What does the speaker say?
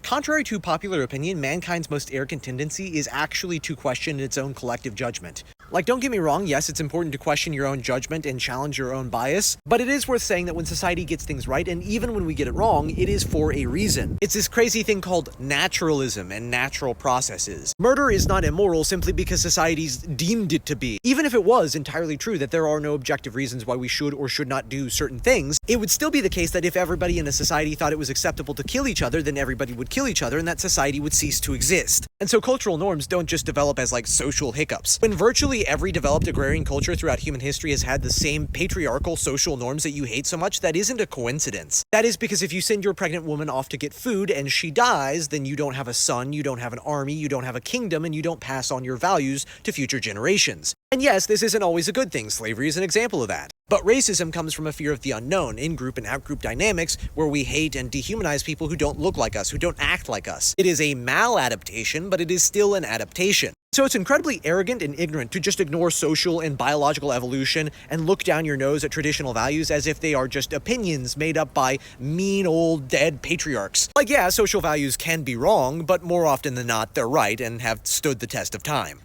Contrary to popular opinion, mankind's most arrogant tendency is actually to question its own collective judgment. Like, don't get me wrong, yes, it's important to question your own judgment and challenge your own bias, but it is worth saying that when society gets things right, and even when we get it wrong, it is for a reason. It's this crazy thing called naturalism and natural processes. Murder is not immoral simply because society's deemed it to be. Even if it was entirely true that there are no objective reasons why we should or should not do certain things, it would still be the case that if everybody in a society thought it was acceptable to kill each other, then everybody would kill each other and that society would cease to exist. And so cultural norms don't just develop as like social hiccups. When virtually every developed agrarian culture throughout human history has had the same patriarchal social norms that you hate so much, that isn't a coincidence. That is because if you send your pregnant woman off to get food and she dies, then you don't have a son, you don't have an army, you don't have a kingdom, and you don't pass on your values to future generations. And yes, this isn't always a good thing. Slavery is an example of that. But racism comes from a fear of the unknown, in-group and out-group dynamics, where we hate and dehumanize people who don't look like us, who don't act like us. It is a maladaptation, but it is still an adaptation. So it's incredibly arrogant and ignorant to just ignore social and biological evolution and look down your nose at traditional values as if they are just opinions made up by mean old dead patriarchs. Like, yeah, social values can be wrong, but more often than not, they're right and have stood the test of time.